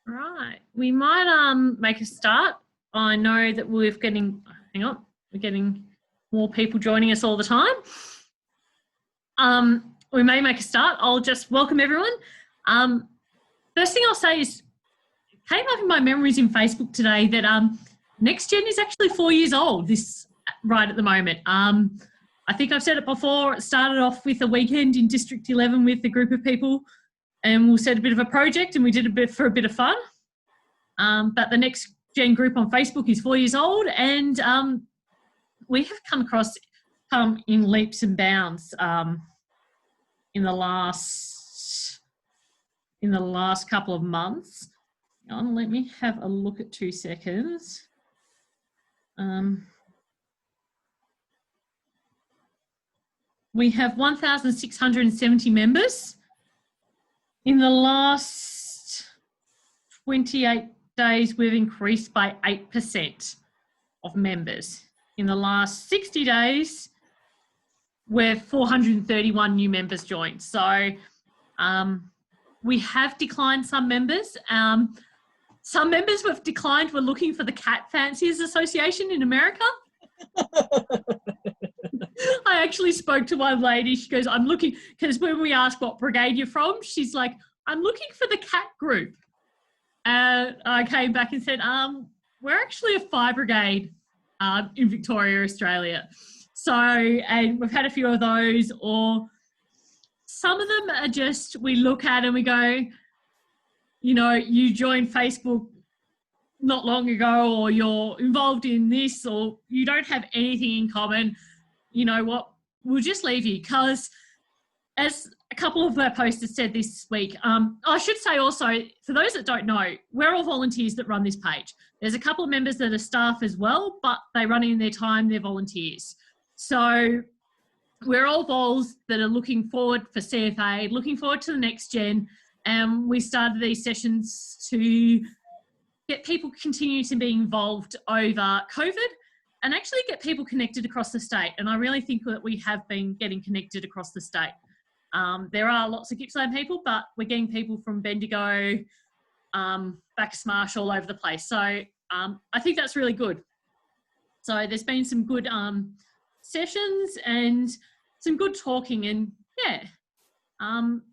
Right. We might make a start. I know that we're getting more people joining us all the time. We may make a start. I'll just welcome everyone. First thing I'll say is, it came up in my memories in Facebook today that Next Gen is actually 4 years old right at the moment. I think I've said it before. It started off with a weekend in District 11 with a group of people, and we set a bit of a project and we did for a bit of fun. But the Next Gen group on Facebook is 4 years old, and we have come in leaps and bounds in the last couple of months. Let me have a look at 2 seconds. We have 1,670 members. In the last 28 days, we've increased by 8% of members. In the last 60 days, we've 431 new members joined. So we have declined some members. Some members we've declined were looking for the Cat Fanciers Association in America. I actually spoke to one lady. She goes, I'm looking, because when we asked what brigade you're from, she's like, I'm looking for the cat group. And I came back and said, we're actually a fire brigade in Victoria, Australia. So, and we've had a few of those, or some of them are just, we look at and we go, you joined Facebook not long ago, or you're involved in this, or you don't have anything in common. You know what, we'll just leave you, because as a couple of our posters said this week, I should say also, for those that don't know, we're all volunteers that run this page. There's a couple of members that are staff as well, but they run in their time, they're volunteers. So we're all vols that are looking forward for CFA, looking forward to the Next Gen, and we started these sessions to get people continue to be involved over COVID, and actually get people connected across the state. And I really think that we have been getting connected across the state. There are lots of Gippsland people, but we're getting people from Bendigo, Maccasfield, all over the place. So I think that's really good. So there's been some good sessions and some good talking, and yeah,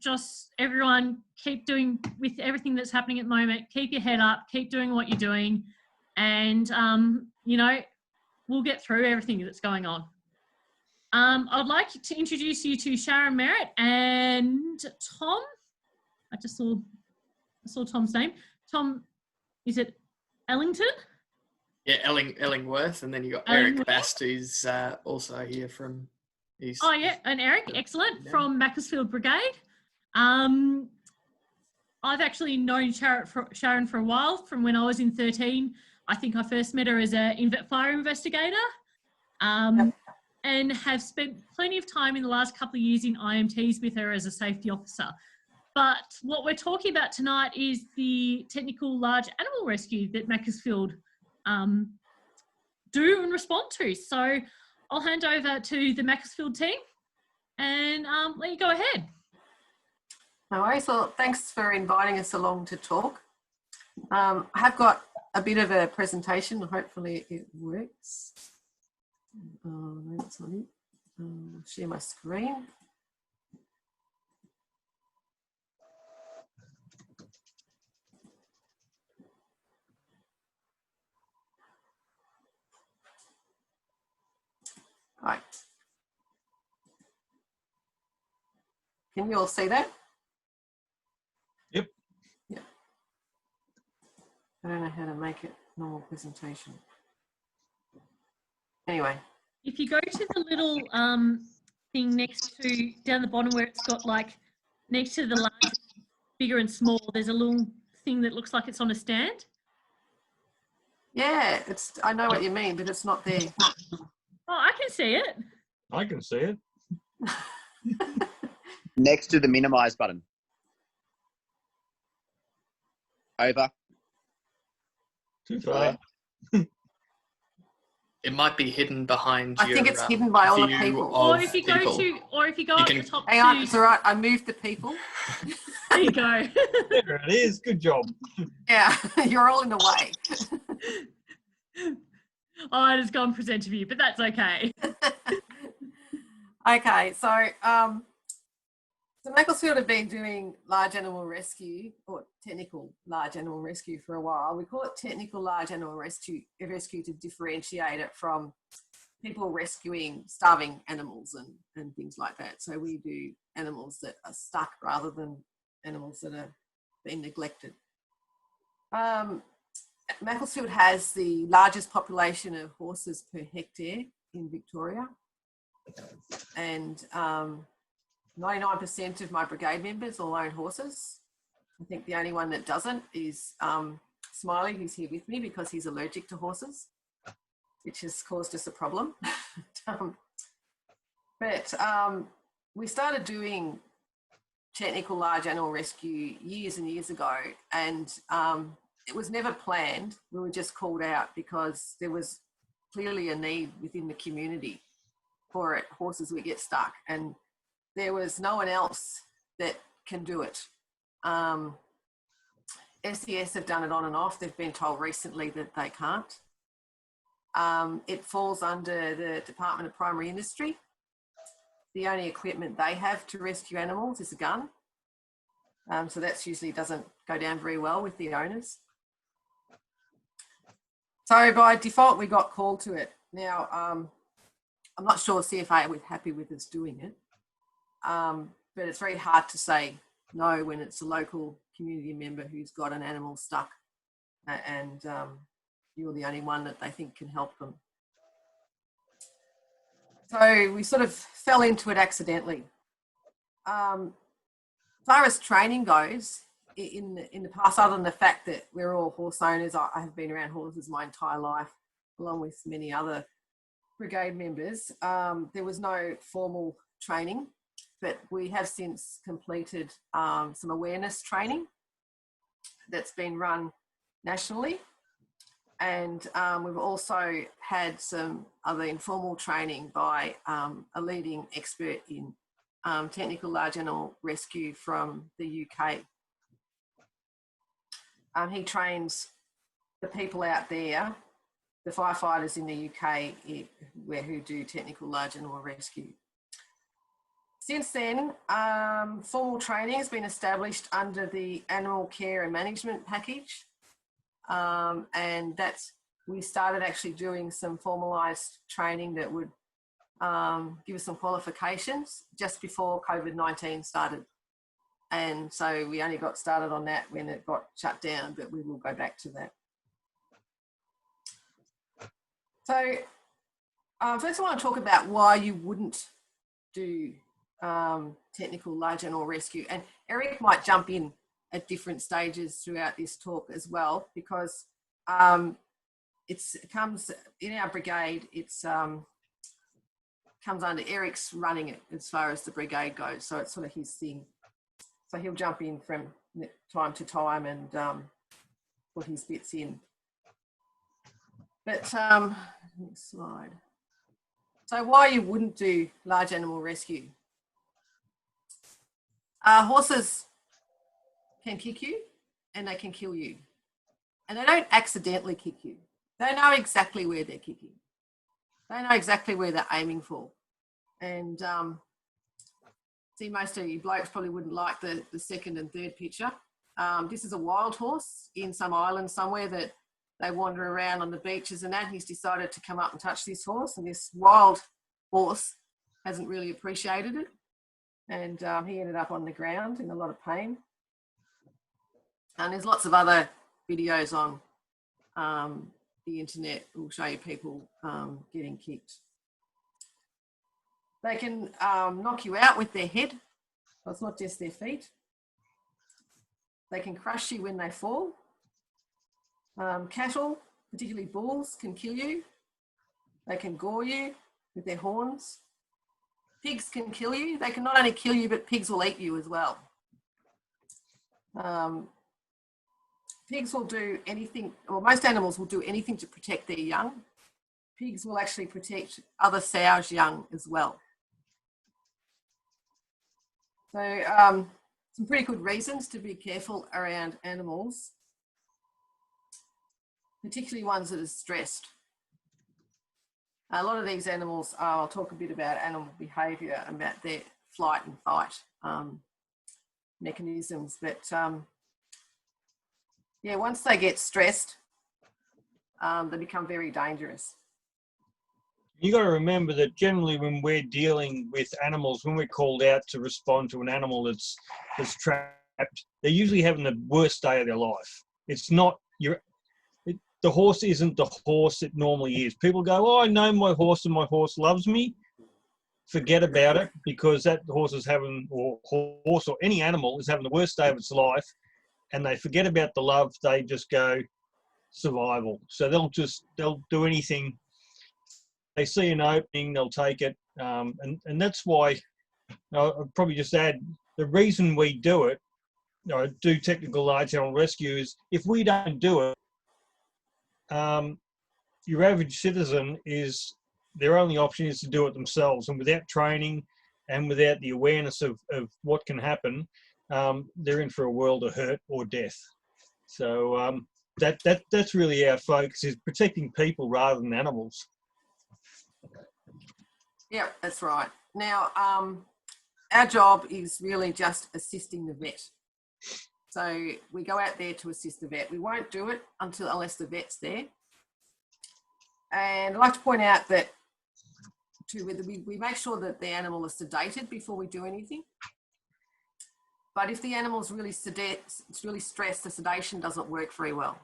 just everyone keep doing with everything that's happening at the moment. Keep your head up, keep doing what you're doing, and we'll get through everything that's going on. I'd like to introduce you to Sharon Merritt and Tom. I saw Tom's name. Tom, is it Ellington? Yeah, Ellingworth, and then you got Eric Bast, who's also here from. Oh yeah, and Eric, excellent, yeah. From Maccasfield Brigade. I've actually known Sharon for a while, from when I was in 13. I think I first met her as a fire investigator, and have spent plenty of time in the last couple of years in IMTs with her as a safety officer. But what we're talking about tonight is the technical large animal rescue that Maccasfield do and respond to. So I'll hand over to the Maccasfield team and let you go ahead. No worries. Well, thanks for inviting us along to talk. I have got a bit of a presentation. Hopefully it works. No, that's not it. Share my screen. Right. Can you all see that? Yep. Yeah. I don't know how to make it normal presentation. Anyway. If you go to the little thing down the bottom where it's got like, next to the large, bigger and small, there's a little thing that looks like it's on a stand. Yeah, I know what you mean, but it's not there. Oh, I can see it. I can see it. Next to the minimize button. Over. Too far. It might be hidden behind I think it's hidden by all the people. Or if you go up the top. Hang on, it's all right. I moved the people. There you go. There it is. Good job. Yeah, you're all in the way. Oh, I just gone present to you, but that's okay. Okay, so Maccasfield have been doing large animal rescue or technical large animal rescue for a while. We call it technical large animal rescue to differentiate it from people rescuing starving animals and things like that. So we do animals that are stuck rather than animals that are being neglected. Maccasfield has the largest population of horses per hectare in Victoria, and 99% of my brigade members all own horses. I think the only one that doesn't is Smiley, who's here with me because he's allergic to horses, which has caused us a problem. But we started doing technical large animal rescue years and years ago, and it was never planned. We were just called out because there was clearly a need within the community for it. Horses would get stuck, and there was no one else that can do it. SES have done it on and off. They've been told recently that they can't. It falls under the Department of Primary Industry. The only equipment they have to rescue animals is a gun. So that usually doesn't go down very well with the owners. So by default, we got called to it. Now, I'm not sure CFA were happy with us doing it, but it's very hard to say no when it's a local community member who's got an animal stuck and you're the only one that they think can help them. So we sort of fell into it accidentally. As far as training goes, in the past, other than the fact that we're all horse owners, I have been around horses my entire life, along with many other brigade members. There was no formal training, but we have since completed some awareness training that's been run nationally. And we've also had some other informal training by a leading expert in technical large animal rescue from the UK. He trains the people out there, the firefighters in the UK who do technical large animal rescue. Since then, formal training has been established under the Animal Care and Management Package. And we started actually doing some formalised training that would give us some qualifications just before COVID-19 started. And so we only got started on that when it got shut down, but we will go back to that. So first I want to talk about why you wouldn't do technical large animal rescue. And Eric might jump in at different stages throughout this talk as well, because it comes in our brigade, it's comes under Eric's running it as far as the brigade goes. So it's sort of his thing. So he'll jump in from time to time and put his bits in. But next slide. So why you wouldn't do large animal rescue? Horses can kick you and they can kill you. And they don't accidentally kick you. They know exactly where they're kicking. They know exactly where they're aiming for. And see, most of you blokes probably wouldn't like the second and third picture. This is a wild horse in some island somewhere that they wander around on the beaches and that. He's decided to come up and touch this horse, and this wild horse hasn't really appreciated it. And he ended up on the ground in a lot of pain. And there's lots of other videos on the internet that will show you people getting kicked. They can knock you out with their head, so it's not just their feet. They can crush you when they fall. Cattle, particularly bulls, can kill you. They can gore you with their horns. Pigs can kill you. They can not only kill you, but pigs will eat you as well. Pigs will do anything, or most animals will do anything to protect their young. Pigs will actually protect other sows' young as well. So some pretty good reasons to be careful around animals, particularly ones that are stressed. A lot of these animals, I'll talk a bit about animal behaviour, about their flight and fight mechanisms. But yeah, once they get stressed, they become very dangerous. You got to remember that generally when we're dealing with animals, when we're called out to respond to an animal that's trapped, they're usually having the worst day of their life. It's not the horse isn't the horse it normally is. People go, oh, I know my horse and my horse loves me. Forget about it, because that horse is having, or horse or any animal is having the worst day of its life, and they forget about the love. They just go survival. So they'll do anything. They see an opening, they'll take it. And that's why I'll probably just add, the reason we do it, do technical large animal rescue, is if we don't do it, your average citizen their only option is to do it themselves, and without training and without the awareness of what can happen, they're in for a world of hurt or death. So that's really our focus, is protecting people rather than animals. Yeah, that's right. Now, our job is really just assisting the vet. So we go out there to assist the vet. We won't do it unless the vet's there. And I'd like to point out that we make sure that the animal is sedated before we do anything. But if the animal's really stressed, the sedation doesn't work very well.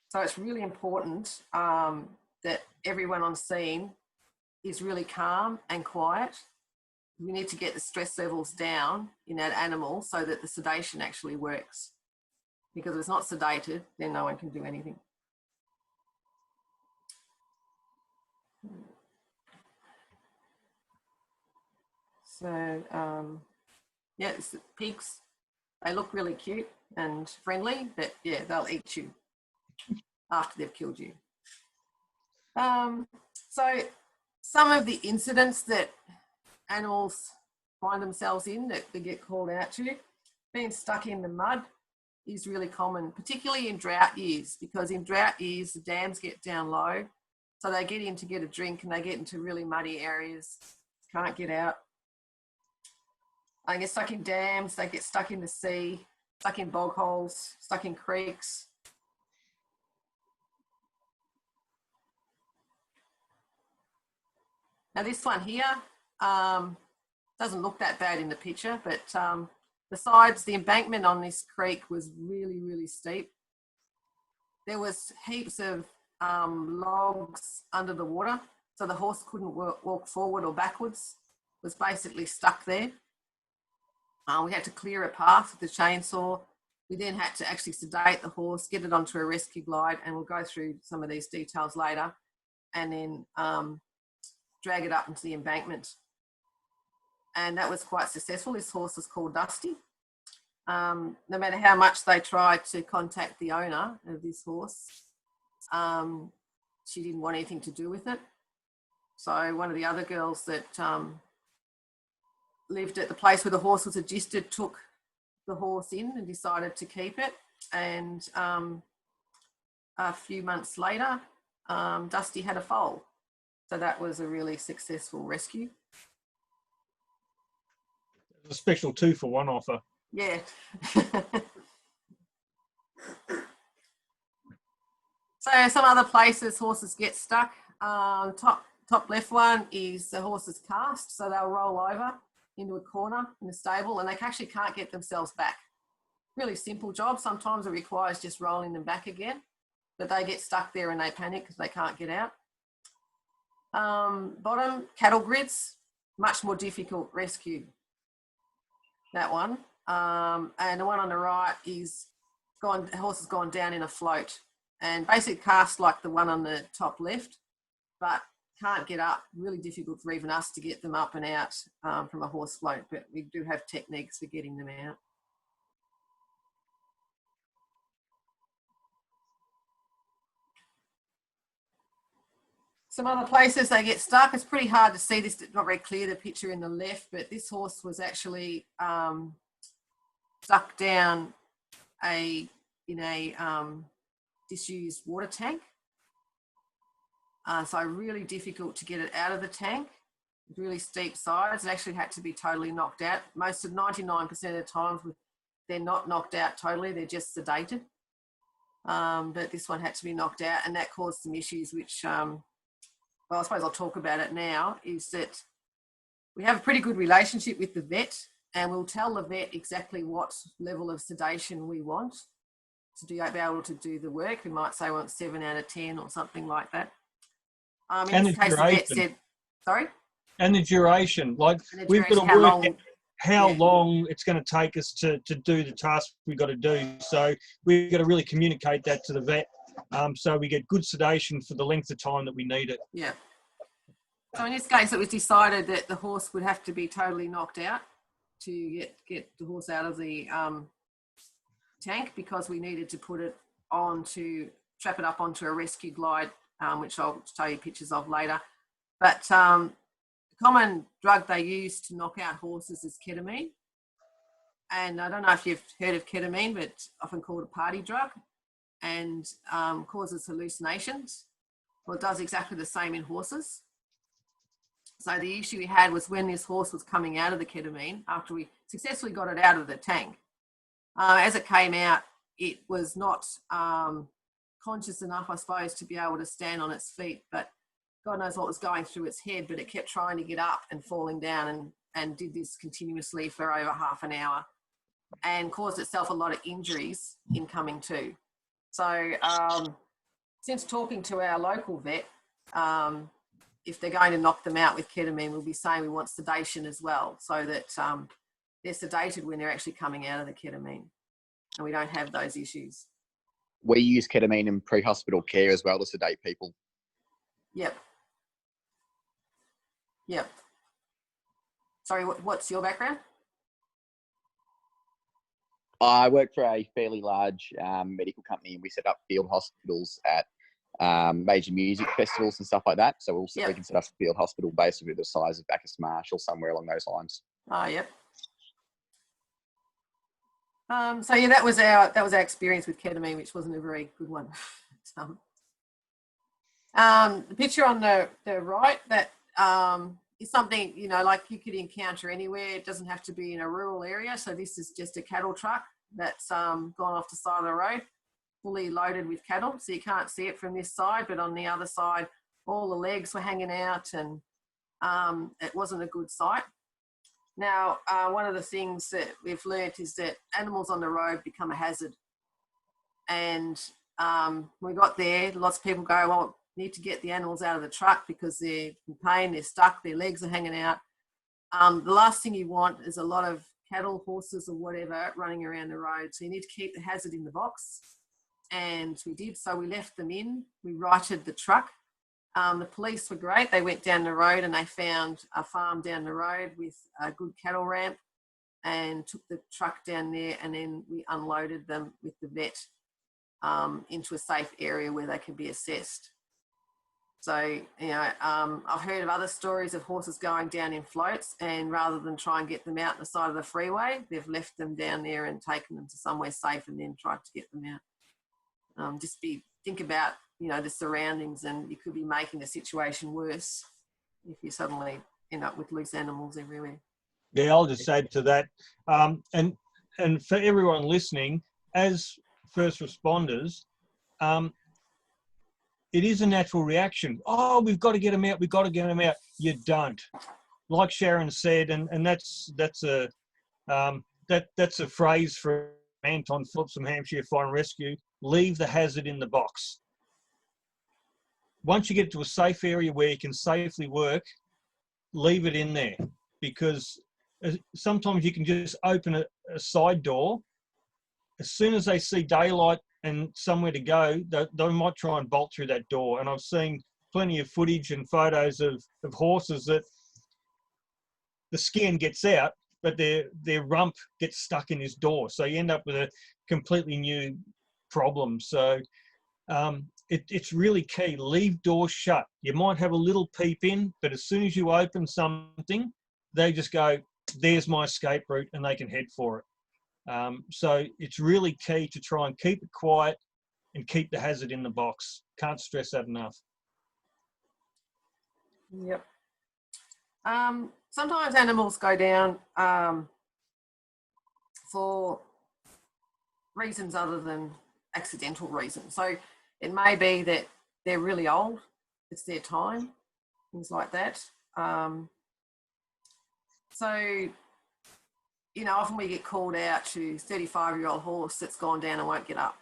So it's really important that everyone on scene is really calm and quiet. We need to get the stress levels down in that animal so that the sedation actually works. Because if it's not sedated, then no one can do anything. So, yeah, it's pigs. They look really cute and friendly, but yeah, they'll eat you after they've killed you. So some of the incidents that animals find themselves in, that they get called out to, being stuck in the mud is really common, particularly in drought years, because in drought years, the dams get down low. So they get in to get a drink and they get into really muddy areas, can't get out. They get stuck in dams, they get stuck in the sea, stuck in bog holes, stuck in creeks. Now this one here doesn't look that bad in the picture, but besides, the embankment on this creek was really, really steep. There was heaps of logs under the water, so the horse couldn't walk forward or backwards, was basically stuck there. We had to clear a path with the chainsaw. We then had to actually sedate the horse, get it onto a rescue glide, and we'll go through some of these details later, and then drag it up into the embankment. And that was quite successful. This horse was called Dusty. No matter how much they tried to contact the owner of this horse, she didn't want anything to do with it. So one of the other girls that lived at the place where the horse was registered took the horse in and decided to keep it. And a few months later, Dusty had a foal. So that was a really successful rescue. A special 2-for-1 offer. Yeah. So some other places horses get stuck. Top left one is the horse's cast. So they'll roll over into a corner in the stable and they actually can't get themselves back. Really simple job. Sometimes it requires just rolling them back again, but they get stuck there and they panic because they can't get out. Bottom, cattle grids, much more difficult rescue. That one. And the one on the right is the horse has gone down in a float and basically cast like the one on the top left, but can't get up. Really difficult for even us to get them up and out from a horse float, but we do have techniques for getting them out. Some other places they get stuck. It's pretty hard to see this, not very clear, the picture in the left, but this horse was actually stuck down in a disused water tank. So really difficult to get it out of the tank. Really steep sides. It actually had to be totally knocked out. Most of 99% of the times they're not knocked out totally, they're just sedated. But this one had to be knocked out, and that caused some issues which, well, I suppose I'll talk about it now, is that we have a pretty good relationship with the vet, and we'll tell the vet exactly what level of sedation we want to be able to do the work. We might say we want 7 out of 10 or something like that. In this case, the vet said, sorry? And the duration. Like, we've got to work how long it's going to take us to do the task we've got to do. So we've got to really communicate that to the vet, so we get good sedation for the length of time that we need it. Yeah. So in this case, it was decided that the horse would have to be totally knocked out to get the horse out of the tank, because we needed to trap it up onto a rescue glide, which I'll show you pictures of later. But the common drug they use to knock out horses is ketamine. And I don't know if you've heard of ketamine, but it's often called a party drug, and causes hallucinations. Well, it does exactly the same in horses. So the issue we had was when this horse was coming out of the ketamine, after we successfully got it out of the tank, as it came out, it was not conscious enough, I suppose, to be able to stand on its feet, but God knows what was going through its head, but it kept trying to get up and falling down, and did this continuously for over half an hour, and caused itself a lot of injuries in coming to. So since talking to our local vet, if they're going to knock them out with ketamine, we'll be saying we want sedation as well, so that they're sedated when they're actually coming out of the ketamine, and we don't have those issues. We use ketamine in pre-hospital care as well to sedate people. Yep. Yep. Sorry, what's your background? I work for a fairly large medical company, and we set up field hospitals at major music festivals and stuff like that. So we can set up a field hospital basically the size of Bacchus Marsh or somewhere along those lines. Oh, yep. So yeah, that was our experience with ketamine, which wasn't a very good one. The picture on the right, that is something, like you could encounter anywhere. It doesn't have to be in a rural area. So this is just a cattle truck that's gone off the side of the road, fully loaded with cattle. So you can't see it from this side, but on the other side, all the legs were hanging out, and it wasn't a good sight. Now, one of the things that we've learnt is that animals on the road become a hazard. And when we got there, lots of people go, well, need to get the animals out of the truck because they're in pain, they're stuck, their legs are hanging out. The last thing you want is a lot of cattle, horses or whatever running around the road. So you need to keep the hazard in the box. And we did. So we left them in. We righted the truck. The police were great. They went down the road and they found a farm down the road with a good cattle ramp, and took the truck down there, and then we unloaded them with the vet into a safe area where they could be assessed. So, I've heard of other stories of horses going down in floats, and rather than try and get them out on the side of the freeway, they've left them down there and taken them to somewhere safe and then tried to get them out. Think about, the surroundings, and you could be making the situation worse if you suddenly end up with loose animals everywhere. Yeah, I'll just add to that. And for everyone listening, as first responders, it is a natural reaction. Oh, we've got to get them out. We've got to get them out. You don't. Like Sharon said, and that's a phrase for Anton Phillips from Hampshire Fire and Rescue. Leave the hazard in the box. Once you get to a safe area where you can safely work, leave it in there, because sometimes you can just open a side door. As soon as they see daylight and somewhere to go, they might try and bolt through that door. And I've seen plenty of footage and photos of horses that the skin gets out, but their rump gets stuck in this door. So you end up with a completely new problem. So it's really key. Leave doors shut. You might have a little peep in, but as soon as you open something, they just go, there's my escape route, and they can head for it. So it's really key to try and keep it quiet and keep the hazard in the box. Can't stress that enough. Yep. Sometimes animals go down for reasons other than accidental reasons. So it may be that they're really old, it's their time, things like that. So, you know, often we get called out to 35-year-old horse that's gone down and won't get up.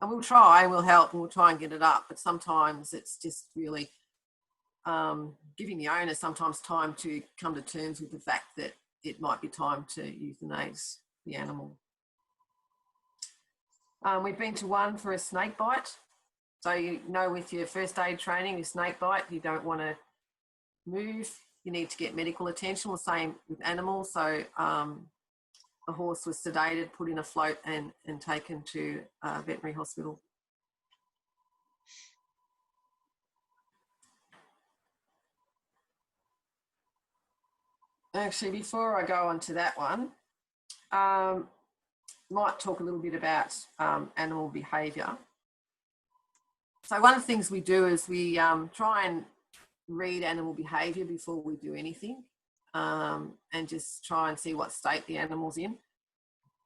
And we'll try and we'll help and we'll try and get it up, but sometimes it's just really giving the owner sometimes time to come to terms with the fact that it might be time to euthanize the animal. We've been to one for a snake bite. So you know with your first aid training, with snake bite, you don't want to move. You need to get medical attention. The same with animals. So the horse was sedated, put in a float and taken to a veterinary hospital. Actually, before I go on to that one, might talk a little bit about animal behaviour. So one of the things we do is we try and read animal behaviour before we do anything, and just try and see what state the animal's in.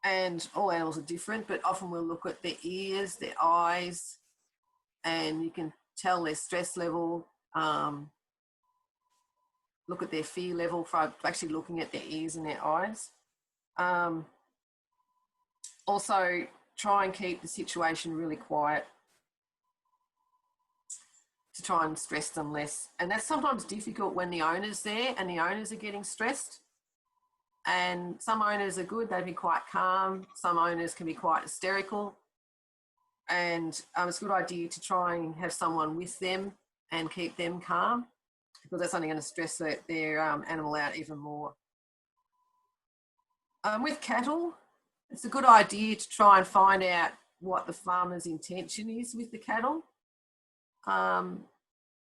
And all animals are different, but often we'll look at their ears, their eyes, and you can tell their stress level, look at their fear level for actually looking at their ears and their eyes. Also, try and keep the situation really quiet to try and stress them less. And that's sometimes difficult when the owner's there and the owners are getting stressed. And some owners are good, they'd be quite calm. Some owners can be quite hysterical. And it's a good idea to try and have someone with them and keep them calm, because that's only going to stress their animal out even more. With cattle, it's a good idea to try and find out what the farmer's intention is with the cattle.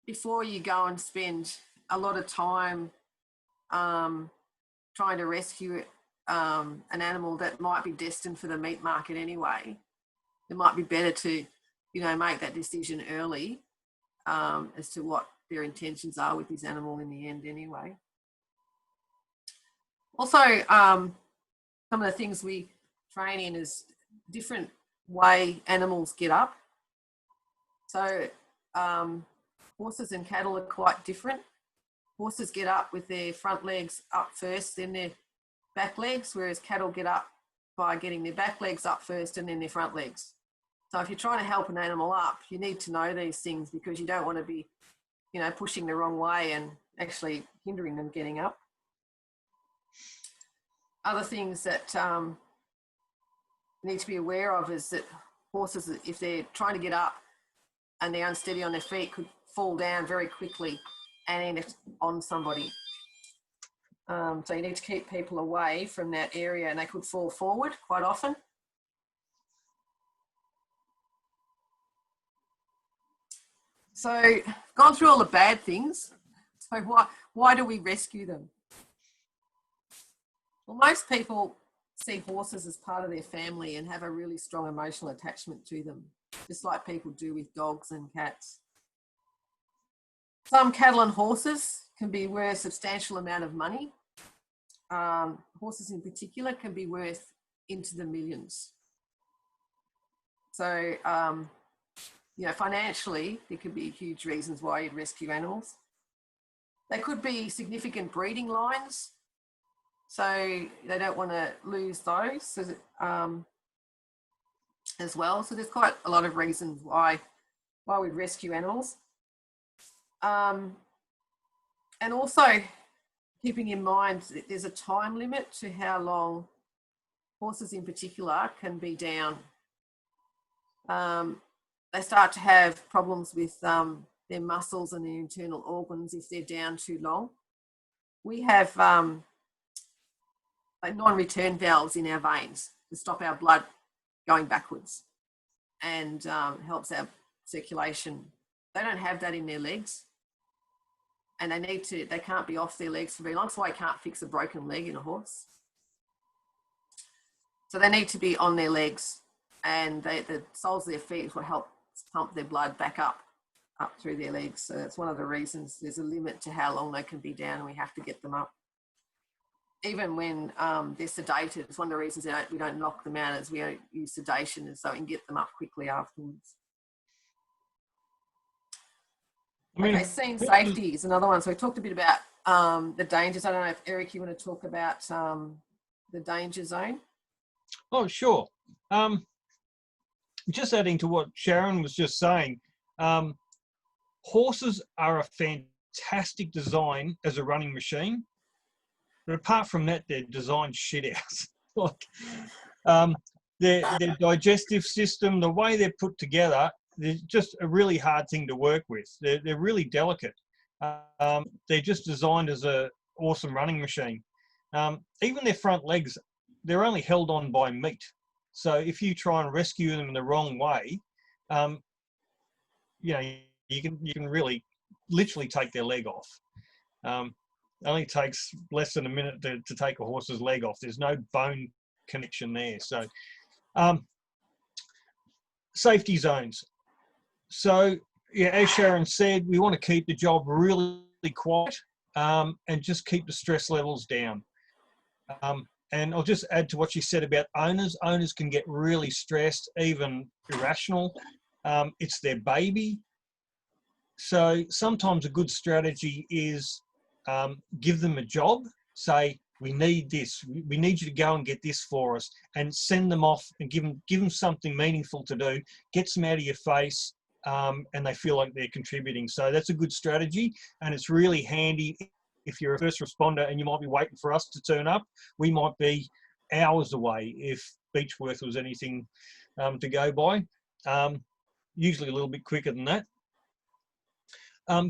Before you go and spend a lot of time trying to rescue an animal that might be destined for the meat market anyway, it might be better to, you know, make that decision early as to what their intentions are with this animal in the end anyway. Also, some of the things we train in is different way animals get up. So horses and cattle are quite different. Horses get up with their front legs up first, then their back legs, whereas cattle get up by getting their back legs up first and then their front legs. So if you're trying to help an animal up, you need to know these things, because you don't want to be, you know, pushing the wrong way and actually hindering them getting up. Other things that you need to be aware of is that horses, if they're trying to get up and they're unsteady on their feet, could fall down very quickly and end on somebody. So you need to keep people away from that area, and they could fall forward quite often. So gone through all the bad things. So why do we rescue them? Well, most people see horses as part of their family and have a really strong emotional attachment to them, just like people do with dogs and cats. Some cattle and horses can be worth a substantial amount of money. Horses in particular can be worth into the millions. So, you know, financially, there could be huge reasons why you'd rescue animals. They could be significant breeding lines, so they don't want to lose those as well. So there's quite a lot of reasons why we'd rescue animals. And also keeping in mind that there's a time limit to how long horses in particular can be down. They start to have problems with their muscles and their internal organs if they're down too long. We have like non-return valves in our veins to stop our blood going backwards, and helps our circulation. They don't have that in their legs, and they can't be off their legs for very long. That's why you can't fix a broken leg in a horse. So they need to be on their legs, and the soles of their feet will help pump their blood back up through their legs. So that's one of the reasons there's a limit to how long they can be down, and we have to get them up. Even when they're sedated, it's one of the reasons we don't knock them out, is we don't use sedation, and so we can get them up quickly afterwards. Okay, scene safety is another one. So we talked a bit about the dangers. I don't know if, Eric, you want to talk about the danger zone? Oh, sure. Just adding to what Sharon was just saying, horses are a fantastic design as a running machine, but apart from that, they're designed shit out. Like, their digestive system, the way they're put together, they're just a really hard thing to work with. They're really delicate. They're just designed as a awesome running machine. Even their front legs, they're only held on by meat. So if you try and rescue them in the wrong way, you know, you can really literally take their leg off. It only takes less than a minute to take a horse's leg off. There's no bone connection there. So safety zones. So yeah, as Sharon said, we want to keep the job really quiet and just keep the stress levels down. And I'll just add to what she said about owners. Owners can get really stressed, even irrational. It's their baby. So sometimes a good strategy is give them a job. Say, we need this. We need you to go and get this for us, and send them off and give them something meaningful to do. Gets them out of your face, and they feel like they're contributing. So that's a good strategy, and it's really handy if you're a first responder and you might be waiting for us to turn up. We might be hours away if Beechworth was anything to go by. Usually a little bit quicker than that.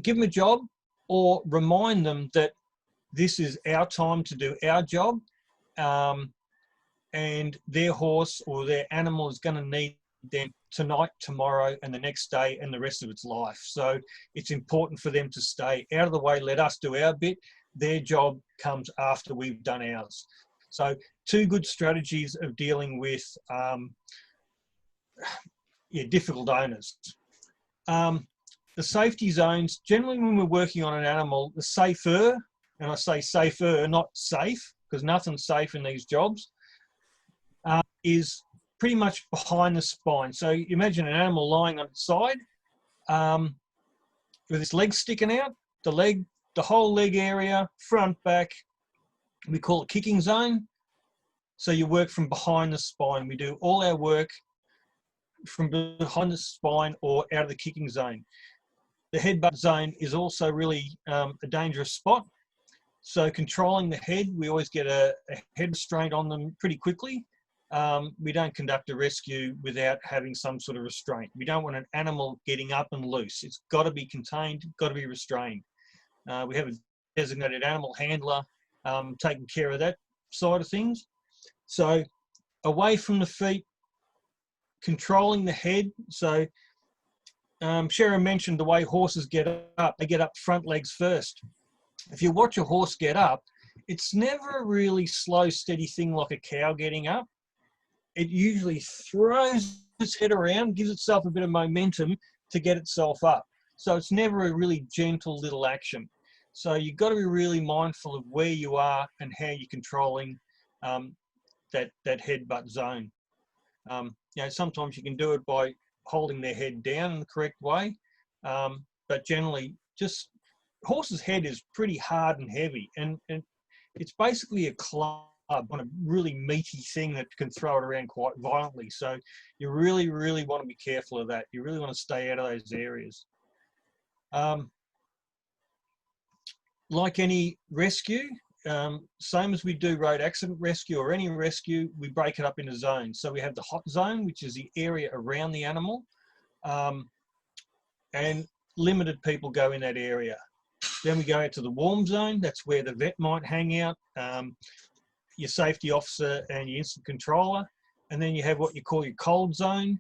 Give them a job, or remind them that this is our time to do our job, and their horse or their animal is going to need them tonight, tomorrow, and the next day, and the rest of its life. So it's important for them to stay out of the way, let us do our bit. Their job comes after we've done ours. So two good strategies of dealing with difficult owners. The safety zones, generally when we're working on an animal, the safer, and I say safer, not safe, because nothing's safe in these jobs, is pretty much behind the spine. So you imagine an animal lying on its side with its legs sticking out, the whole leg area, front, back, we call it kicking zone. So you work from behind the spine. We do all our work from behind the spine or out of the kicking zone. The headbutt zone is also really a dangerous spot. So controlling the head, we always get a head restraint on them pretty quickly. We don't conduct a rescue without having some sort of restraint. We don't want an animal getting up and loose. It's got to be contained, got to be restrained. We have a designated animal handler taking care of that side of things. So away from the feet, controlling the head. So Sharon mentioned the way horses get up. They get up front legs first. If you watch a horse get up, it's never a really slow, steady thing like a cow getting up. It usually throws its head around, gives itself a bit of momentum to get itself up. So it's never a really gentle little action. So you've got to be really mindful of where you are and how you're controlling that headbutt zone. Sometimes you can do it by holding their head down in the correct way, but generally just horse's head is pretty hard and heavy, and it's basically a club on a really meaty thing that can throw it around quite violently. So you really, really want to be careful of that. You really want to stay out of those areas. Like any rescue, same as we do road accident rescue or any rescue, we break it up into zones. So we have the hot zone, which is the area around the animal, and limited people go in that area. Then we go out to the warm zone. That's where the vet might hang out, your safety officer and your instant controller. And then you have what you call your cold zone,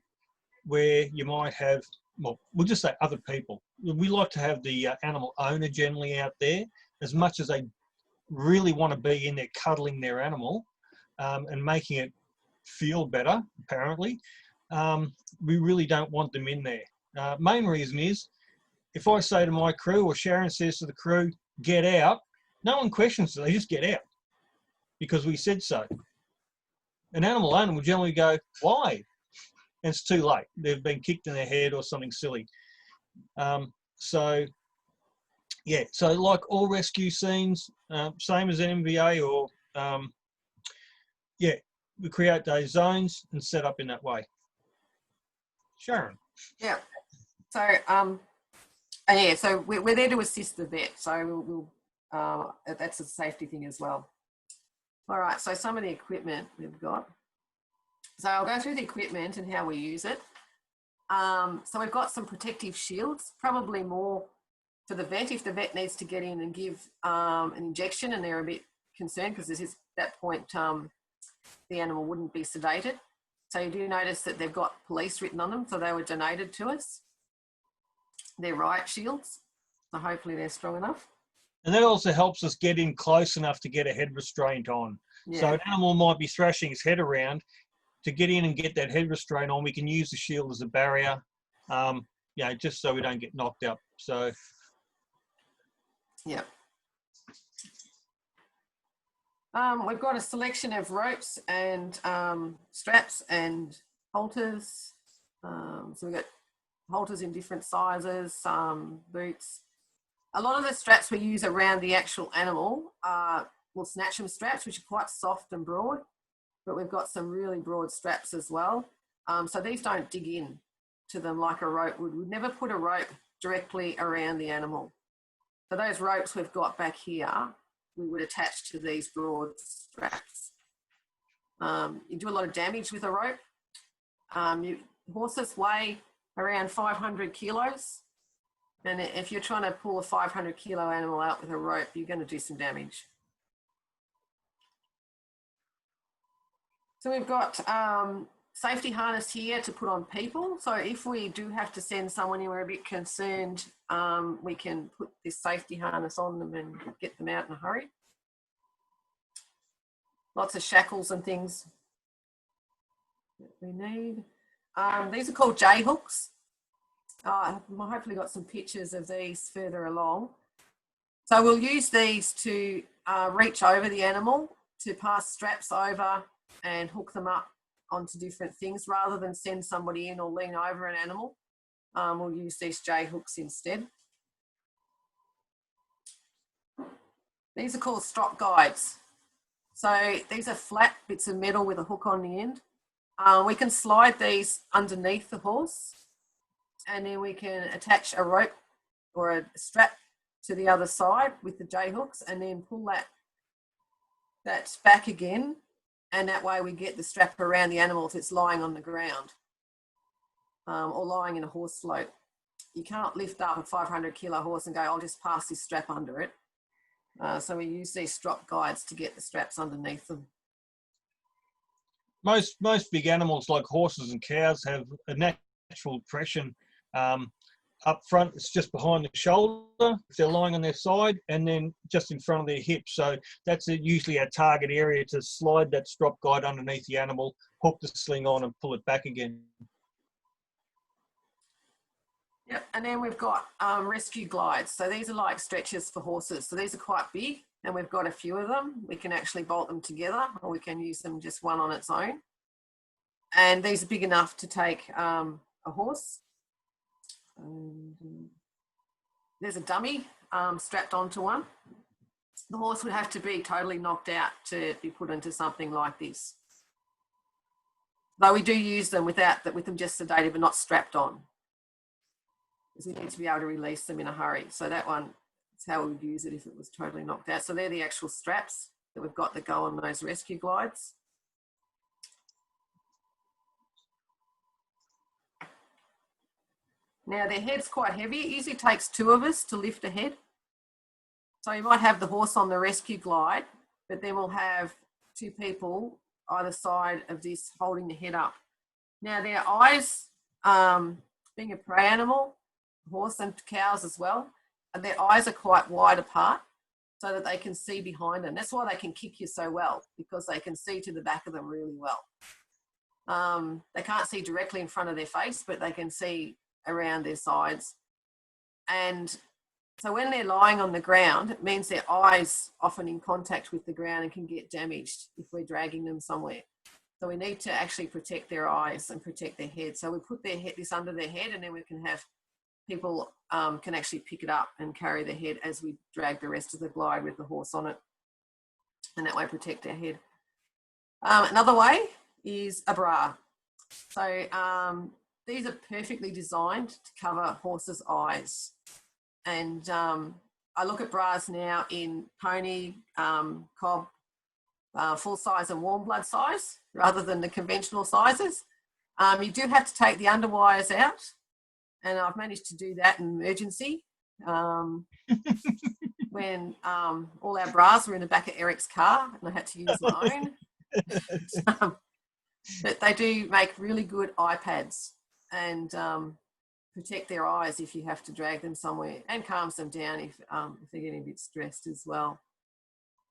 where you might have, well, we'll just say other people. We like to have the animal owner generally out there, as much as they really want to be in there cuddling their animal and making it feel better, apparently, we really don't want them in there. Main reason is, if I say to my crew, or Sharon says to the crew, get out, no one questions it, they just get out because we said so. An animal owner will generally go, why? And it's too late. They've been kicked in their head or something silly. So like all rescue scenes, same as an MVA, or we create those zones and set up in that way. Sharon. Yeah. So so we're there to assist the vet. So that's a safety thing as well. All right. So some of the equipment we've got. So I'll go through the equipment and how we use it. So we've got some protective shields, probably more for the vet if the vet needs to get in and give an injection and they're a bit concerned, because at that point the animal wouldn't be sedated. So you do notice that they've got police written on them, so they were donated to us. They're riot shields, so hopefully they're strong enough. And that also helps us get in close enough to get a head restraint on. Yeah. So an animal might be thrashing its head around. To get in and get that head restraint on, we can use the shield as a barrier, just so we don't get knocked up. So, yeah. We've got a selection of ropes and straps and halters. So we've got halters in different sizes, boots. A lot of the straps we use around the actual animal will snatch-em straps, which are quite soft and broad. But we've got some really broad straps as well. So these don't dig in to them like a rope would. We'd never put a rope directly around the animal. So those ropes we've got back here, we would attach to these broad straps. You do a lot of damage with a rope. Horses weigh around 500 kilos. And if you're trying to pull a 500 kilo animal out with a rope, you're going to do some damage. So we've got safety harness here to put on people. So if we do have to send someone in, we're a bit concerned, we can put this safety harness on them and get them out in a hurry. Lots of shackles and things that we need. These are called J hooks. I've hopefully got some pictures of these further along. So we'll use these to reach over the animal, to pass straps over and hook them up onto different things rather than send somebody in or lean over an animal. We'll use these J hooks instead. These are called strop guides. So these are flat bits of metal with a hook on the end. We can slide these underneath the horse, and then we can attach a rope or a strap to the other side with the J hooks, and then pull that back again. And that way we get the strap around the animal if it's lying on the ground or lying in a horse float. You can't lift up a 500 kilo horse and go, I'll just pass this strap under it. So we use these strop guides to get the straps underneath them. Most big animals like horses and cows have a natural depression up front. It's just behind the shoulder if they're lying on their side, and then just in front of their hips. So that's usually our target area to slide that strop guide underneath the animal, hook the sling on and pull it back again. Yep, and then we've got rescue glides. So these are like stretchers for horses. So these are quite big, and we've got a few of them. We can actually bolt them together, or we can use them just one on its own. And these are big enough to take a horse. There's a dummy strapped onto one. The horse would have to be totally knocked out to be put into something like this. Though we do use them with them just sedated but not strapped on, because we need to be able to release them in a hurry. So that one is how we would use it if it was totally knocked out. So they're the actual straps that we've got that go on those rescue glides. Now their head's quite heavy. It usually takes two of us to lift a head. So you might have the horse on the rescue glide, but then we'll have two people either side of this holding the head up. Now their eyes, being a prey animal, horse and cows as well, and their eyes are quite wide apart so that they can see behind them. That's why they can kick you so well, because they can see to the back of them really well. They can't see directly in front of their face, but they can see around their sides. And so when they're lying on the ground, it means their eyes often in contact with the ground and can get damaged if we're dragging them somewhere. So we need to actually protect their eyes and protect their head. So we put this under their head, and then we can have people can actually pick it up and carry the head as we drag the rest of the glide with the horse on it. And that way protect their head. Another way is a bra. So these are perfectly designed to cover horses' eyes. And I look at bras now in pony, cob, full size and warm blood size, rather than the conventional sizes. You do have to take the underwires out, and I've managed to do that in emergency. When all our bras were in the back of Eric's car, and I had to use my own. But they do make really good eye pads, and protect their eyes if you have to drag them somewhere, and calms them down if they're getting a bit stressed as well.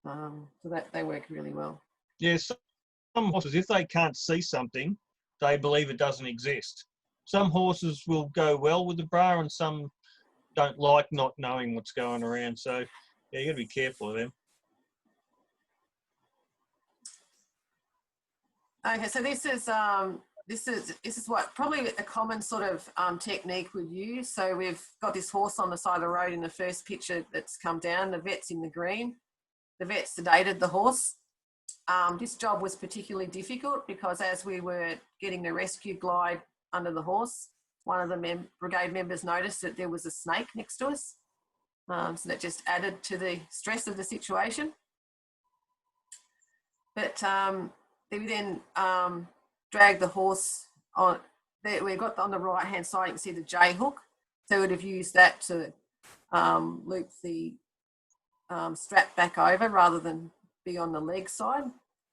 So that they work really well. Yes, some horses, if they can't see something, they believe it doesn't exist. Some horses will go well with the bra, and some don't like not knowing what's going around. So yeah, you got to be careful of them. Okay, so this is what probably a common sort of technique we'd use. So we've got this horse on the side of the road in the first picture that's come down. The vet's in the green. The vet sedated the horse. This job was particularly difficult because as we were getting the rescue glide under the horse, one of the brigade members noticed that there was a snake next to us. So that just added to the stress of the situation. But we then dragged the horse on. We got on the right hand side, you can see the J hook. So we would have used that to loop the strap back over rather than be on the leg side.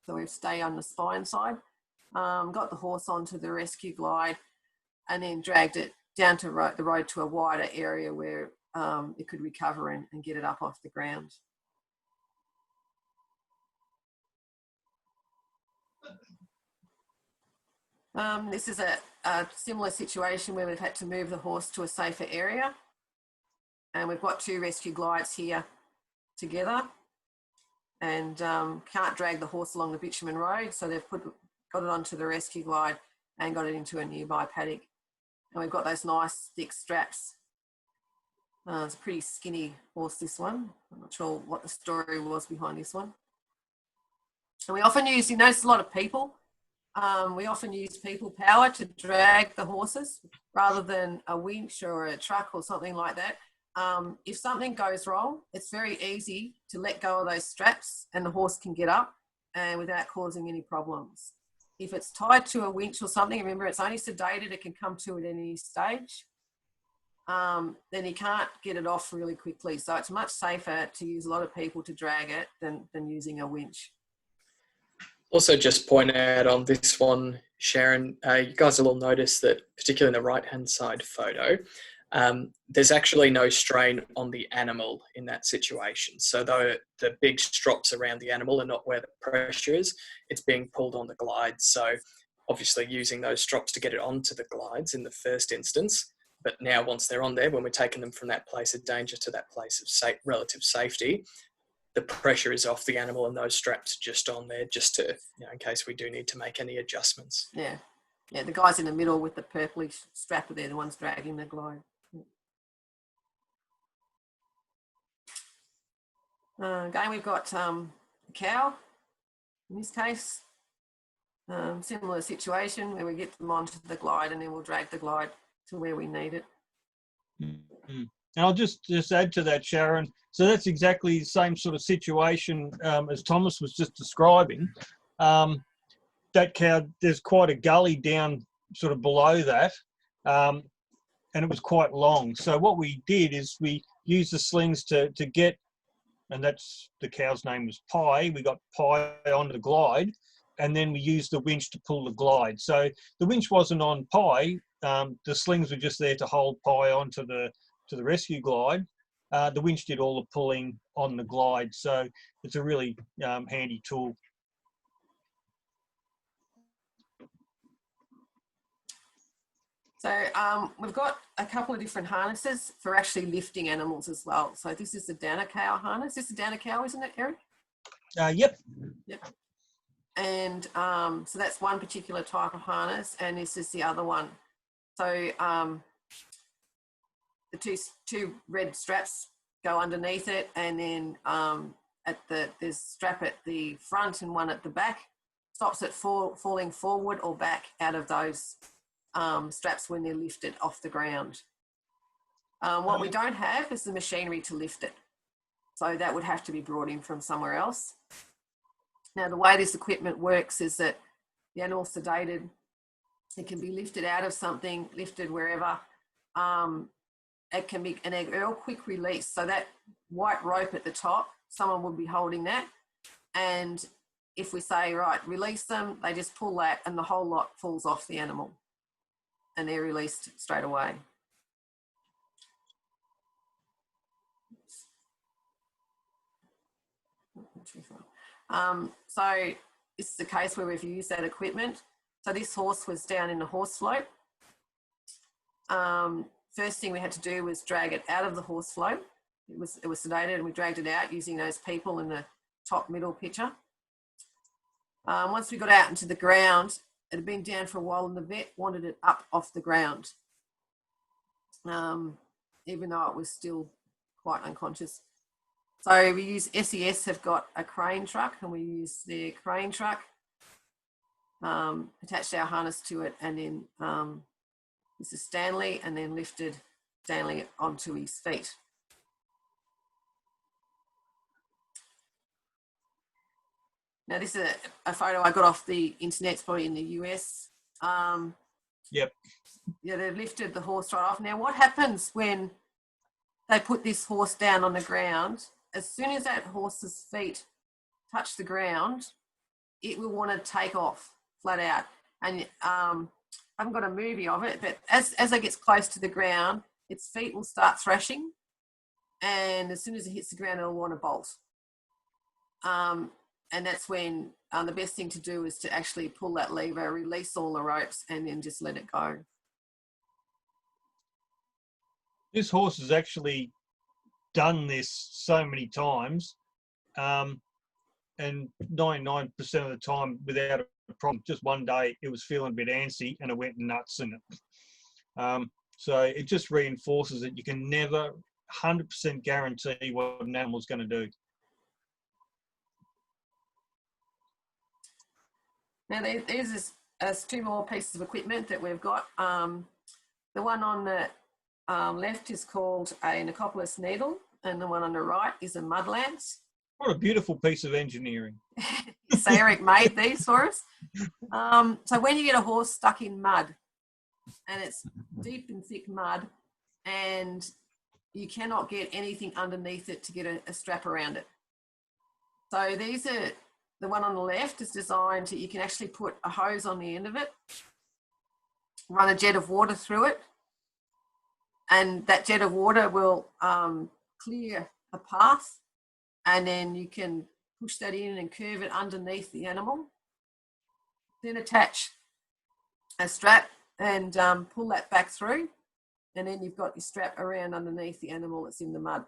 So we stay on the spine side. Got the horse onto the rescue glide and then dragged it down to the road to a wider area where it could recover and get it up off the ground. This is a similar situation where we've had to move the horse to a safer area. And we've got two rescue glides here together, and can't drag the horse along the bitumen road. So they've got it onto the rescue glide and got it into a nearby paddock. And we've got those nice thick straps. It's a pretty skinny horse, this one. I'm not sure what the story was behind this one. And we often use, you notice a lot of people. We often use people power to drag the horses rather than a winch or a truck or something like that. If something goes wrong, it's very easy to let go of those straps and the horse can get up and without causing any problems. If it's tied to a winch or something, remember it's only sedated, it can come to at any stage, then you can't get it off really quickly. So it's much safer to use a lot of people to drag it than using a winch. Also, just point out on this one, Sharon, you guys will all notice that, particularly in the right-hand side photo, there's actually no strain on the animal in that situation. So though the big strops around the animal are not where the pressure is, it's being pulled on the glides. So obviously using those strops to get it onto the glides in the first instance, but now once they're on there, when we're taking them from that place of danger to that place of relative safety, the pressure is off the animal and those straps are just on there just to, in case we do need to make any adjustments. Yeah. Yeah, the guys in the middle with the purplish strap are there, the ones dragging the glide. Again, we've got a cow, in this case. Similar situation where we get them onto the glide and then we'll drag the glide to where we need it. Mm-hmm. And I'll just add to that, Sharon. So that's exactly the same sort of situation as Thomas was just describing. That cow, there's quite a gully down sort of below that, and it was quite long. So what we did is we used the slings to get, and that's the cow's name was Pie. We got Pie onto the glide, and then we used the winch to pull the glide. So the winch wasn't on Pie. The slings were just there to hold Pie onto the rescue glide. The winch did all the pulling on the glide. So it's a really handy tool. So we've got a couple of different harnesses for actually lifting animals as well. So this is the Dana cow harness. This is a Dana cow, isn't it, Eric? Yep. Yep. And so that's one particular type of harness, and this is the other one. So the two red straps go underneath it, and then there's a strap at the front and one at the back. Stops it falling forward or back out of those straps when they're lifted off the ground. What we don't have is the machinery to lift it. So that would have to be brought in from somewhere else. Now, the way this equipment works is that the animal's sedated. It can be lifted out of something, lifted wherever. It can be an real quick release. So that white rope at the top, someone would be holding that. And if we say, right, release them, they just pull that and the whole lot falls off the animal and they're released straight away. So this is the case where we've used that equipment. So this horse was down in the horse float. First thing we had to do was drag it out of the horse float. It was sedated, and we dragged it out using those people in the top middle picture. Once we got out into the ground, it had been down for a while, and the vet wanted it up off the ground, even though it was still quite unconscious. So we use SES have got a crane truck, and we use their crane truck, attached our harness to it, and then this is Stanley, and then lifted Stanley onto his feet. Now this is a photo I got off the internet, it's probably in the US. Yep. Yeah, they've lifted the horse right off. Now what happens when they put this horse down on the ground? As soon as that horse's feet touch the ground, it will want to take off flat out. And I haven't got a movie of it, but as it gets close to the ground, its feet will start thrashing. And as soon as it hits the ground, it'll want to bolt. And that's when the best thing to do is to actually pull that lever, release all the ropes, and then just let it go. This horse has actually done this so many times, and 99% of the time without a problem. Just one day it was feeling a bit antsy and it went nuts in it. So it just reinforces that you can never 100% guarantee what an animal's going to do. Now there's two more pieces of equipment that we've got. The one on the left is called a Nicopolis needle, and the one on the right is a mud lance. What a beautiful piece of engineering. So Eric made these for us. So when you get a horse stuck in mud, and it's deep and thick mud, and you cannot get anything underneath it to get a strap around it. So these are, the one on the left is designed to, you can actually put a hose on the end of it, run a jet of water through it, and that jet of water will clear a path, and then you can push that in and curve it underneath the animal. Then attach a strap and pull that back through, and then you've got your strap around underneath the animal that's in the mud.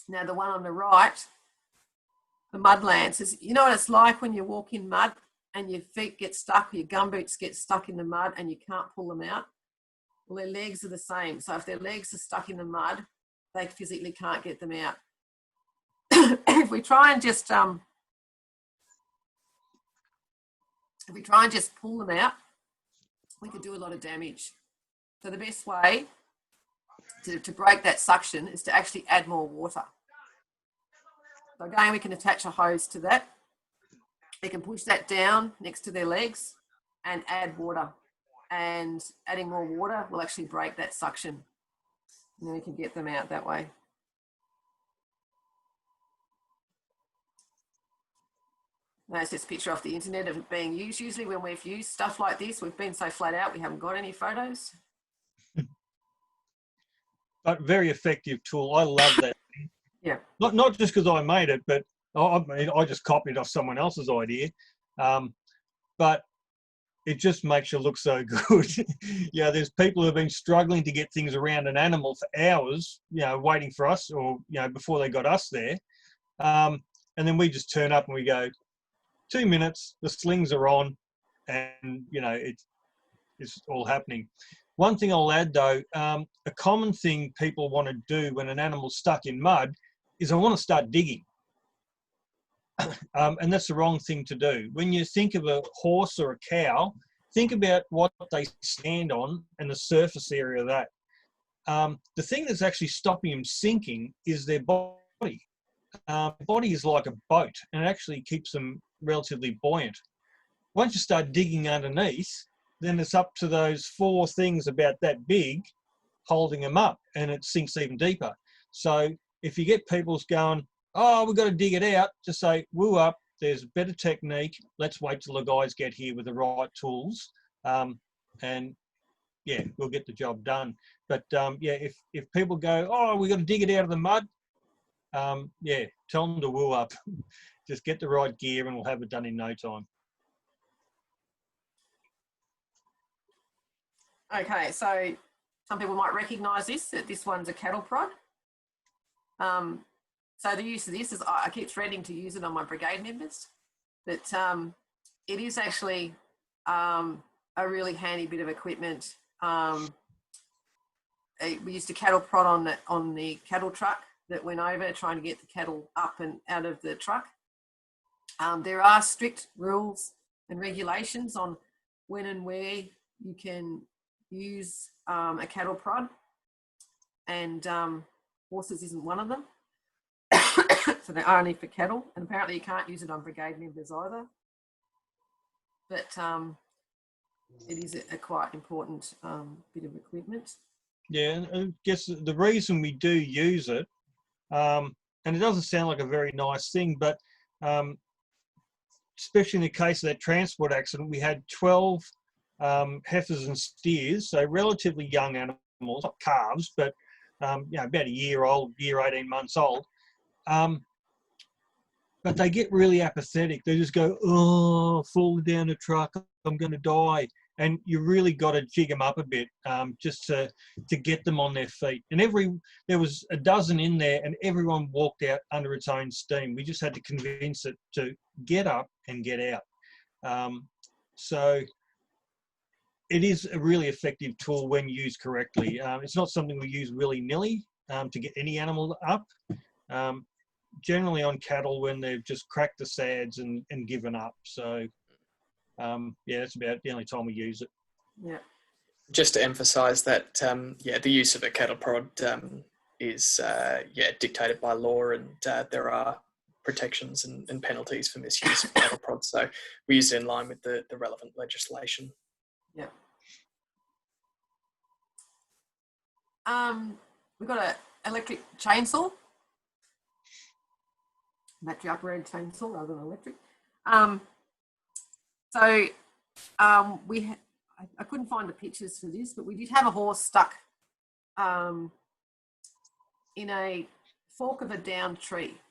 Now the one on the right, the mud lance, is, you know what it's like when you walk in mud and your feet get stuck, your gumboots get stuck in the mud and you can't pull them out? Well, their legs are the same. So if their legs are stuck in the mud, they physically can't get them out. If we try and just pull them out, we could do a lot of damage. So the best way to break that suction is to actually add more water. So again, we can attach a hose to that. We can push that down next to their legs and add water. And adding more water will actually break that suction. And then we can get them out that way. That's just a picture off the internet of it being used. Usually when we've used stuff like this, we've been so flat out, we haven't got any photos. But very effective tool. I love that. Yeah. Not just because I made it, but I just copied off someone else's idea. But it just makes you look so good. There's people who have been struggling to get things around an animal for hours, waiting for us, or before they got us there, and then we just turn up and we go, 2 minutes, the slings are on, and it's all happening. One thing I'll add though, a common thing people want to do when an animal's stuck in mud is I want to start digging. And that's the wrong thing to do. When you think of a horse or a cow, think about what they stand on and the surface area of that. The thing that's actually stopping them sinking is their body. Body is like a boat, and it actually keeps them relatively buoyant. Once you start digging underneath, then it's up to those 4 things about that big holding them up, and it sinks even deeper. So if you get people going, oh, we've got to dig it out, just say, woo up, there's a better technique, let's wait till the guys get here with the right tools, and yeah, we'll get the job done. But if people go, oh, we've got to dig it out of the mud, tell them to woo up. Just get the right gear and we'll have it done in no time. Okay, so some people might recognise that this one's a cattle prod. So the use of this is, I keep threading to use it on my brigade members, but it is actually a really handy bit of equipment. We used a cattle prod on the cattle truck that went over trying to get the cattle up and out of the truck. There are strict rules and regulations on when and where you can use a cattle prod, and horses isn't one of them. So they're only for cattle, and apparently you can't use it on brigade members either. But it is a quite important bit of equipment. Yeah, and I guess the reason we do use it, and it doesn't sound like a very nice thing, but especially in the case of that transport accident, we had 12 heifers and steers, so relatively young animals, not calves, but about a year old, 18 months old. But they get really apathetic. They just go, oh, falling down the truck, I'm going to die. And you really got to jig them up a bit just to get them on their feet. And there was a dozen in there, and everyone walked out under its own steam. We just had to convince it to get up and get out. So it is a really effective tool when used correctly. It's not something we use willy-nilly to get any animal up. Generally on cattle when they've just cracked the sads and given up. So that's about the only time we use it. Yeah. Just to emphasise that, the use of a cattle prod is dictated by law, and there are protections and penalties for misuse of cattle prods. So we use it in line with the relevant legislation. Yeah. We've got an electric chainsaw, battery operated chainsaw rather than electric. I couldn't find the pictures for this, but we did have a horse stuck in a fork of a downed tree,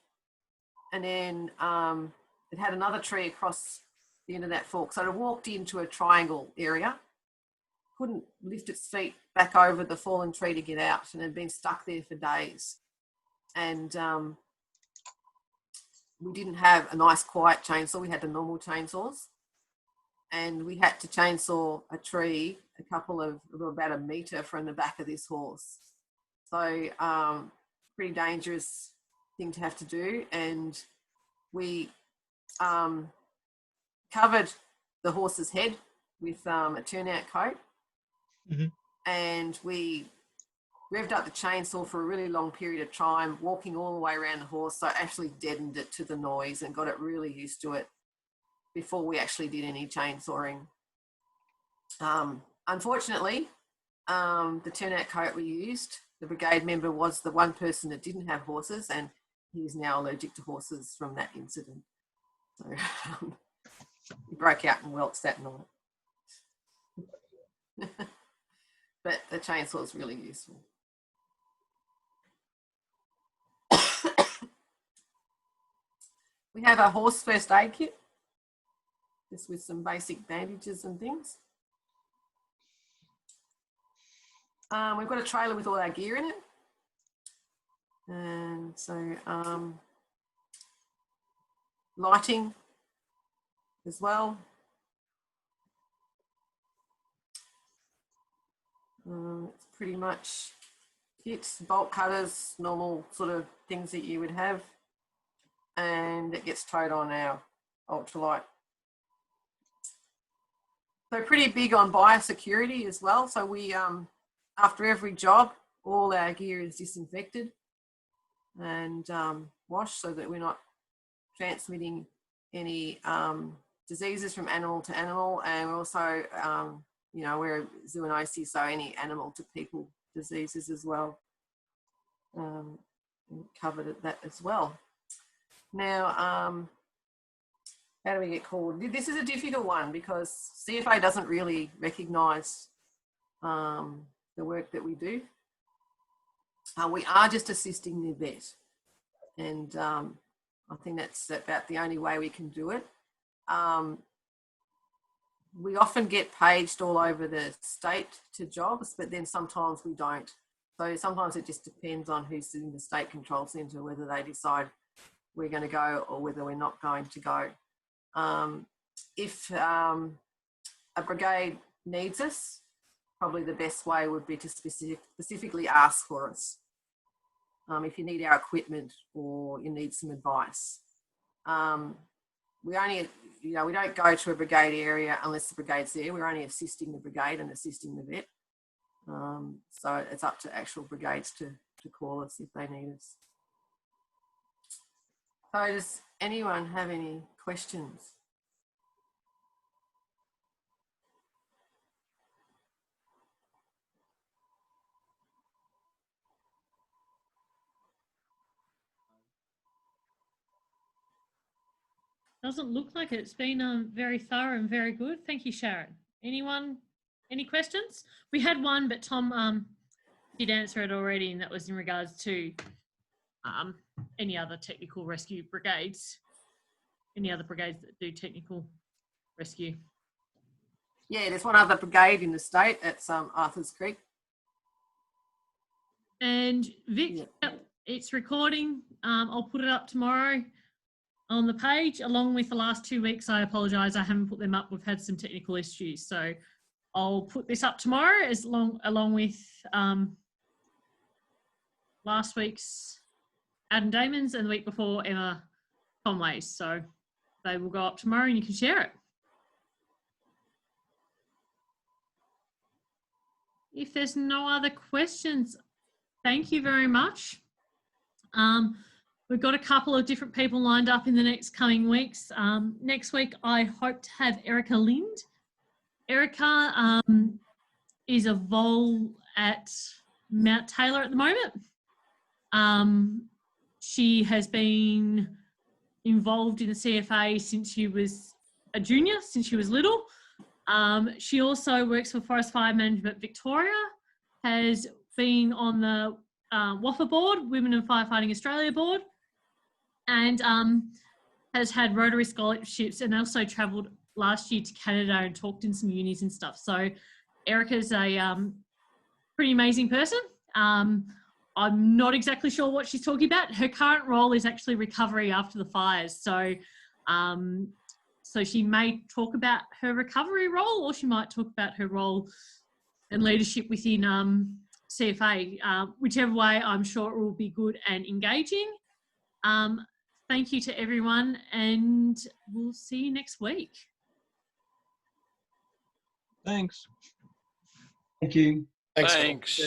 and then it had another tree across the end of that fork. So it walked into a triangle area, couldn't lift its feet back over the fallen tree to get out, and had been stuck there for days. And we didn't have a nice quiet chainsaw. We had the normal chainsaws, and we had to chainsaw a tree about a metre from the back of this horse. So pretty dangerous thing to have to do. And we covered the horse's head with a turnout coat. Mm-hmm. And we revved up the chainsaw for a really long period of time, walking all the way around the horse. So I actually deadened it to the noise and got it really used to it before we actually did any chainsawing. Unfortunately, the turnout coat we used, the brigade member was the one person that didn't have horses, and he's now allergic to horses from that incident. So he broke out in welts that night. But the chainsaw is really useful. We have a horse first aid kit. just with some basic bandages and things. We've got a trailer with all our gear in it. And so lighting as well. It's pretty much it. Bolt cutters, normal sort of things that you would have. And it gets towed on our ultralight. So pretty big on biosecurity as well. So we, after every job, all our gear is disinfected and washed so that we're not transmitting any diseases from animal to animal. And also, you know, we're zoonosis, so any animal to people diseases as well. Covered that as well. Now, how do we get called? This is a difficult one because CFA doesn't really recognise the work that we do. We are just assisting the vet, and I think that's about the only way we can do it. We often get paged all over the state to jobs, but then sometimes we don't. So sometimes it just depends on who's in the state control centre, whether they decide we're going to go or whether we're not going to go. If a brigade needs us, probably the best way would be to specifically ask for us. If you need our equipment or you need some advice. We only, you know, we don't go to a brigade area unless the brigade's there. We're only assisting the brigade and assisting the vet. So it's up to actual brigades to call us if they need us. So does anyone have any questions? Doesn't look like it. It's been very thorough and very good. Thank you, Sharon. Anyone, any questions? We had one, but Tom did answer it already, and that was in regards to any other technical rescue brigades, any other brigades that do technical rescue. Yeah, there's one other brigade in the state. That's Arthur's Creek. And Vic, Yeah. it's recording. I'll put it up tomorrow on the page, along with the last 2 weeks. I apologise, I haven't put them up. We've had some technical issues, so I'll put this up tomorrow along with last week's Adam Damon's and the week before Emma Conway's. So they will go up tomorrow and you can share it. If there's no other questions, thank you very much. We've got a couple of different people lined up in the next coming weeks. Next week, I hope to have Erica Lind. Erica is a vol at Mount Taylor at the moment. She has been involved in the CFA since she was a junior, since she was little. She also works for Forest Fire Management Victoria, has been on the WAFA board, Women in Firefighting Australia board, and has had Rotary scholarships and also travelled last year to Canada and talked in some unis and stuff. So Erica's a pretty amazing person. I'm not exactly sure what she's talking about. Her current role is actually recovery after the fires. So so she may talk about her recovery role, or she might talk about her role and leadership within CFA. Whichever way, I'm sure it will be good and engaging. Thank you to everyone, and we'll see you next week. Thanks. Thank you. Thanks. Thanks.